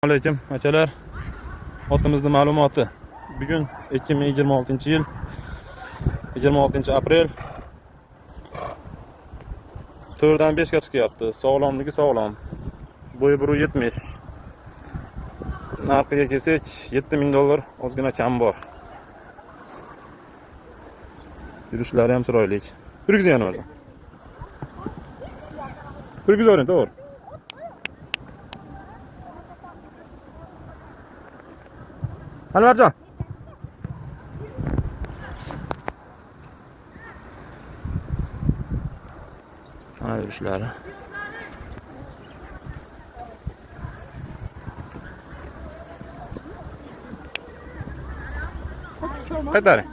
Aleyküm akalar. Otimizning ma'lumoti. Bugun 2026-yil 26-aprel. 4dan 5ga chiqyapti. Sog'lomligi sog'lom. Bo'yi 1.70. Narxiga kelsak, $7,000 ozgina kam bor. Yurishlari ham chiroyli. Yurgizing yana o'zi. Yurgizing, to'g'ri. Anvarjon. Ana yurishlari. Qaytaring.